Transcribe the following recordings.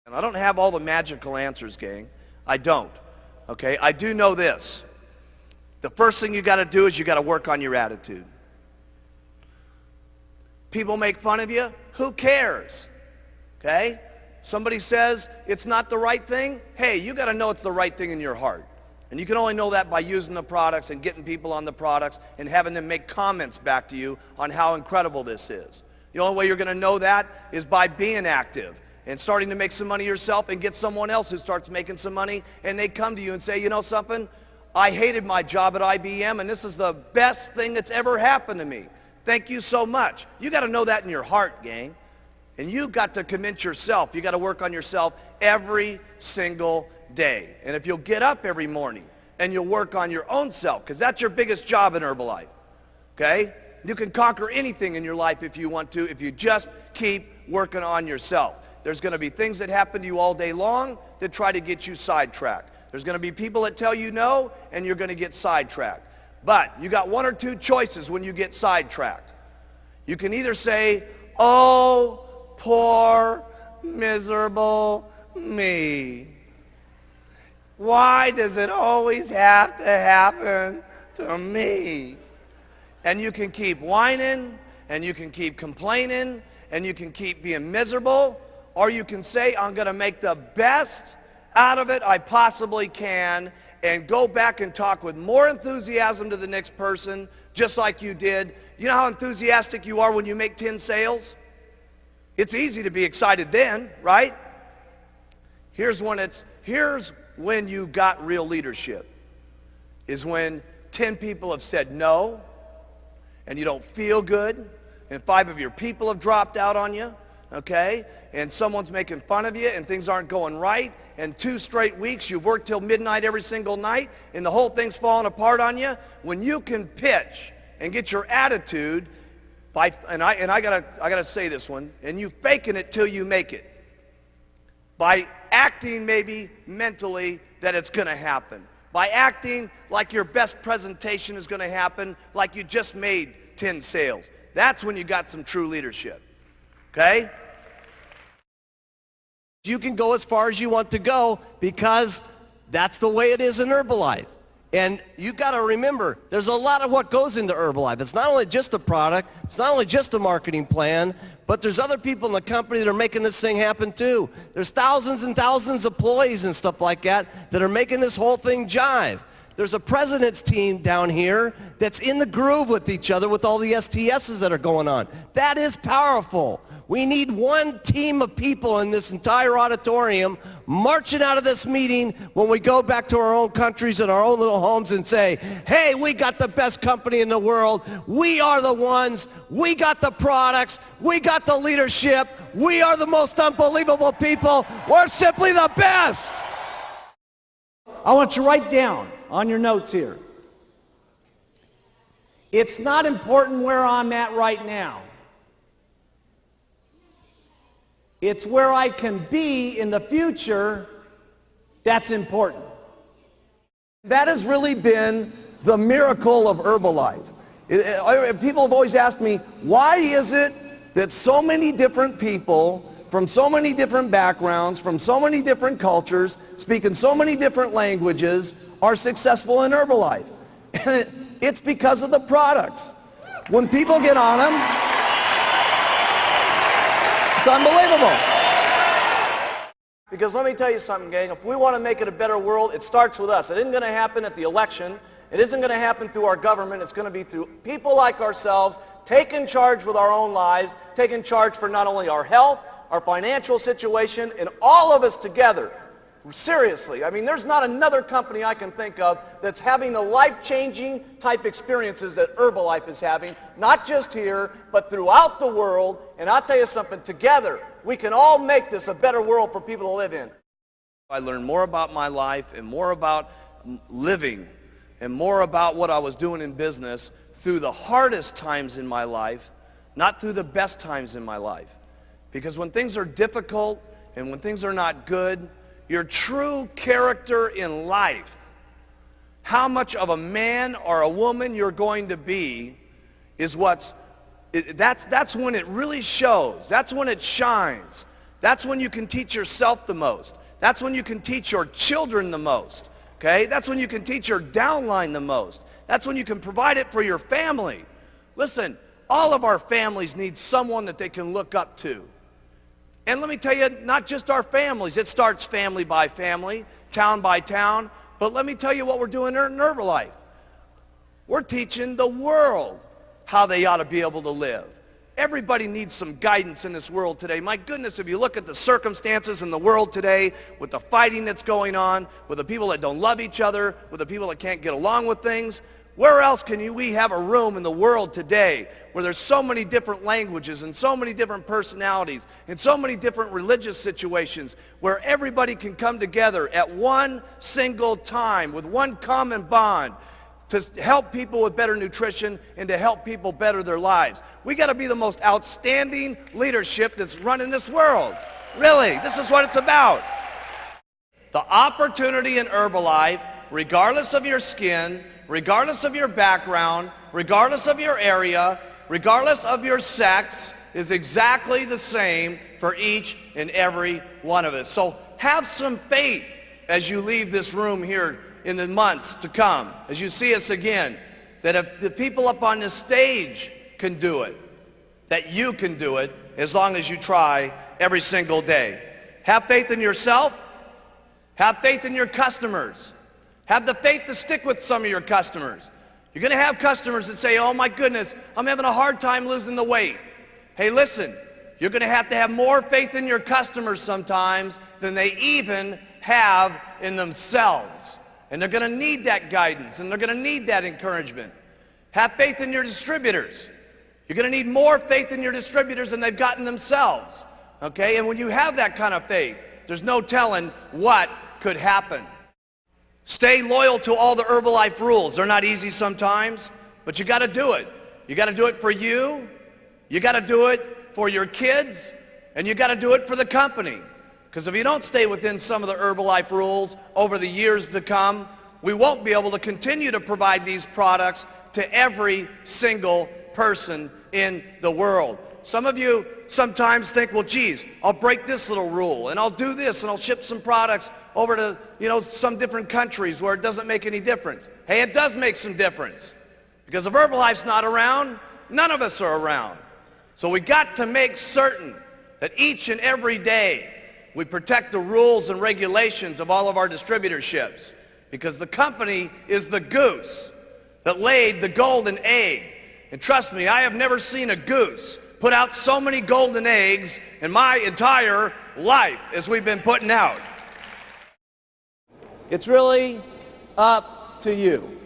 And I don't have all the magical answers, gang. I don't. Okay? I do know this. The first thing you got to do is you got to work on your attitude. People make fun of you. Who cares? Okay? Somebody says it's not the right thing. Hey, you got to know it's the right thing in your heart. And you can only know that by using the products and getting people on the products and having them make comments back to you on how incredible this is. The only way you're going to know that is by being active and starting to make some money yourself and get someone else who starts making some money, and they come to you and say, you know something? I hated my job at IBM, and this is the best thing that's ever happened to me. Thank you so much. You got to know that in your heart, gang. And you got to convince yourself. You got to work on yourself every single day. And if you'll get up every morning and you'll work on your own self, because that's your biggest job in Herbalife, okay? You can conquer anything in your life if you want to, if you just keep working on yourself. There's going to be things that happen to you all day long that try to get you sidetracked. There's going to be people that tell you no, and you're going to get sidetracked. But you got one or two choices when you get sidetracked. You can either say, oh, poor, miserable me. Why does it always have to happen to me? And you can keep whining, and you can keep complaining, and you can keep being miserable, or you can say, I'm going to make the best out of it I possibly can, and go back and talk with more enthusiasm to the next person, just like you did. You know how enthusiastic you are when you make 10 sales? It's easy to be excited then, right? Here's when you got real leadership, is when 10 people have said no, and you don't feel good, and 5 of your people have dropped out on you, okay? And someone's making fun of you, and things aren't going right, and 2 straight weeks you've worked till midnight every single night, and the whole thing's falling apart on you. When you can pitch and get your attitude, and I gotta say this one, and you faking it till you make it. By acting maybe mentally that it's going to happen. By acting like your best presentation is going to happen, like you just made 10 sales. That's when you got some true leadership. Okay? You can go as far as you want to go because that's the way it is in Herbalife. And you got to remember, there's a lot of what goes into Herbalife. It's not only just a product, it's not only just a marketing plan, but there's other people in the company that are making this thing happen too. There's thousands and thousands of employees and stuff like that are making this whole thing jive. There's a president's team down here that's in the groove with each other with all the STSs that are going on. That is powerful. We need one team of people in this entire auditorium marching out of this meeting when we go back to our own countries and our own little homes and say, hey, we got the best company in the world. We are the ones. We got the products. We got the leadership. We are the most unbelievable people. We're simply the best. I want you to write down on your notes here. It's not important where I'm at right now. It's where I can be in the future that's important. That has really been the miracle of Herbalife. People have always asked me, why is it that so many different people from so many different backgrounds, from so many different cultures, speaking so many different languages, are successful in Herbalife? And it's because of the products. When people get on them, it's unbelievable. Because let me tell you something, gang. If we want to make it a better world, it starts with us. It isn't going to happen at the election. It isn't going to happen through our government. It's going to be through people like ourselves, taking charge with our own lives, taking charge for not only our health, our financial situation, and all of us together. Seriously, I mean, there's not another company I can think of that's having the life-changing type experiences that Herbalife is having, not just here, but throughout the world. And I'll tell you something, together, we can all make this a better world for people to live in. I learned more about my life and more about living and more about what I was doing in business through the hardest times in my life, not through the best times in my life. Because when things are difficult and when things are not good, your true character in life, how much of a man or a woman you're going to be, is that's when it really shows. That's when it shines. That's when you can teach yourself the most. That's when you can teach your children the most. Okay? That's when you can teach your downline the most. That's when you can provide it for your family. Listen, all of our families need someone that they can look up to. And let me tell you, not just our families. It starts family by family, town by town. But let me tell you what we're doing in Herbalife. We're teaching the world how they ought to be able to live. Everybody needs some guidance in this world today. My goodness, if you look at the circumstances in the world today, with the fighting that's going on, with the people that don't love each other, with the people that can't get along with things, where else can we have a room in the world today where there's so many different languages and so many different personalities and so many different religious situations where everybody can come together at one single time with one common bond to help people with better nutrition and to help people better their lives. We got to be the most outstanding leadership that's running this world. Really, this is what it's about. The opportunity in Herbalife, regardless of your skin, regardless of your background, regardless of your area, regardless of your sex, is exactly the same for each and every one of us. So have some faith as you leave this room here in the months to come, as you see us again, that if the people up on this stage can do it, that you can do it as long as you try every single day. Have faith in yourself. Have faith in your customers. Have the faith to stick with some of your customers. You're going to have customers that say, oh my goodness, I'm having a hard time losing the weight. Hey, listen, you're going to have more faith in your customers sometimes than they even have in themselves. And they're going to need that guidance, and they're going to need that encouragement. Have faith in your distributors. You're going to need more faith in your distributors than they've gotten themselves. Okay? And when you have that kind of faith, there's no telling what could happen. Stay loyal to all the Herbalife rules. They're not easy sometimes, but you got to do it. You got to do it for you. You got to do it for your kids, and you got to do it for the company. Because if you don't stay within some of the Herbalife rules over the years to come, we won't be able to continue to provide these products to every single person in the world. Some of you sometimes think, well, geez, I'll break this little rule, and I'll do this, and I'll ship some products over to, some different countries where it doesn't make any difference. Hey, it does make some difference. Because if Herbalife's not around, none of us are around. So we got to make certain that each and every day we protect the rules and regulations of all of our distributorships, because the company is the goose that laid the golden egg. And trust me, I have never seen a goose put out so many golden eggs in my entire life as we've been putting out. It's really up to you.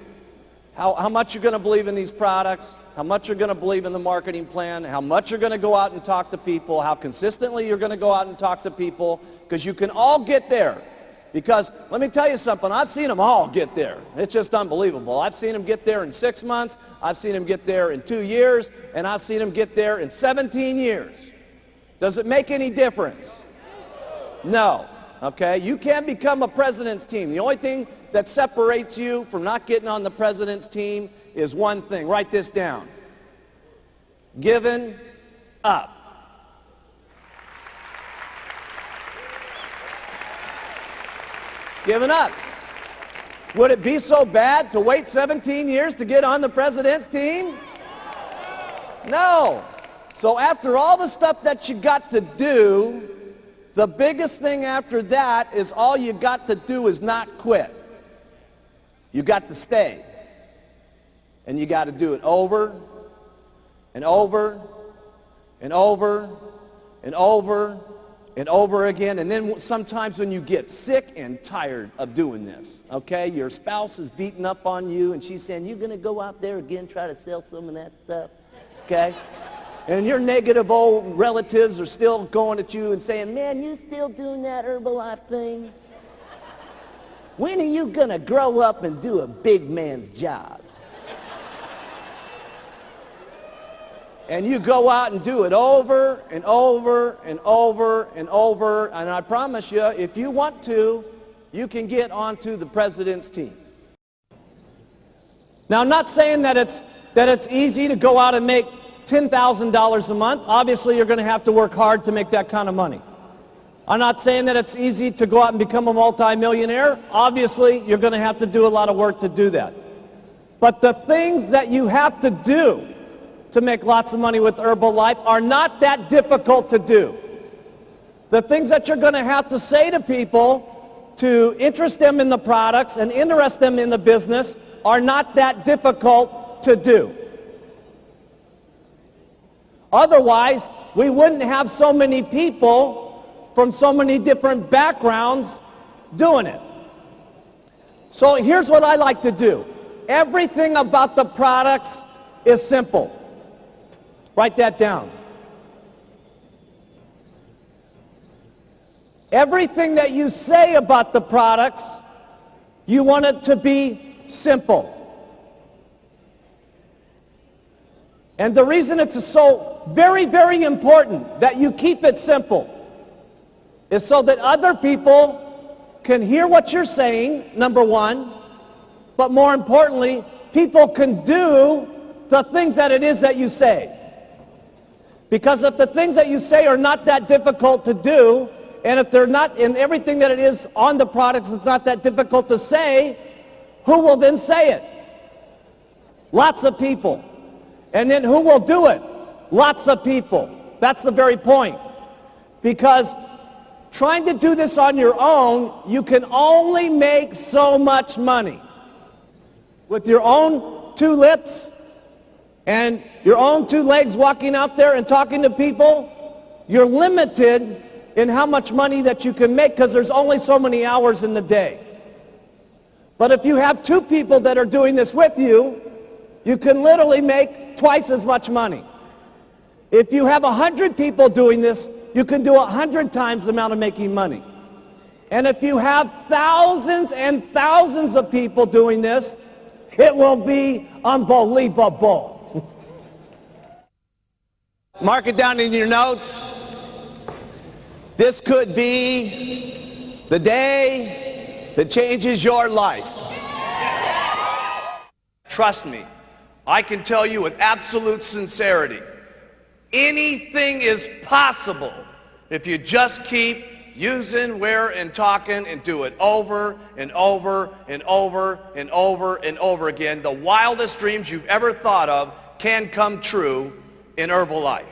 How much you're going to believe in these products, how much you're going to believe in the marketing plan, how much you're going to go out and talk to people, how consistently you're going to go out and talk to people, because you can all get there. Because let me tell you something, I've seen them all get there. It's just unbelievable. I've seen them get there in 6 months, I've seen them get there in 2 years, and I've seen them get there in 17 years. Does it make any difference? No. Okay? You can't become a president's team. The only thing that separates you from not getting on the president's team is one thing. Write this down. Giving up. Giving up. Would it be so bad to wait 17 years to get on the president's team? No. So after all the stuff that you got to do, the biggest thing after that is all you got to do is not quit. You got to stay. And you got to do it over and over and over and over and over again. And then sometimes when you get sick and tired of doing this, okay, your spouse is beating up on you and she's saying, you're going to go out there again, try to sell some of that stuff, okay? And your negative old relatives are still going at you and saying, man, you still doing that Herbalife thing? When are you going to grow up and do a big man's job? And you go out and do it over and over and over and over. And I promise you, if you want to, you can get onto the president's team. Now, I'm not saying that it's easy to go out and make $10,000 a month. Obviously, you're going to have to work hard to make that kind of money. I'm not saying that it's easy to go out and become a multimillionaire. Obviously, you're going to have to do a lot of work to do that. But the things that you have to do to make lots of money with Herbalife are not that difficult to do. The things that you're going to have to say to people to interest them in the products and interest them in the business are not that difficult to do. Otherwise, we wouldn't have so many people from so many different backgrounds doing it. So here's what I like to do. Everything about the products is simple. Write that down. Everything that you say about the products, you want it to be simple. And the reason it's so very, very important that you keep it simple is so that other people can hear what you're saying, number one, but more importantly, people can do the things that it is that you say. Because if the things that you say are not that difficult to do, and if they're not in everything that it is on the products, it's not that difficult to say, who will then say it? Lots of people. And then who will do it? Lots of people. That's the very point. Because trying to do this on your own, you can only make so much money. With your own two lips and your own two legs walking out there and talking to people, you're limited in how much money that you can make because there's only so many hours in the day. But if you have two people that are doing this with you, you can literally make twice as much money. If you have 100 people doing this, you can do 100 times the amount of making money. And if you have thousands and thousands of people doing this, it will be unbelievable. Mark it down in your notes. This could be the day that changes your life. Trust me, I can tell you with absolute sincerity, anything is possible if you just keep using, where, and talking and do it over and over and over and over and over again. The wildest dreams you've ever thought of can come true in Herbalife.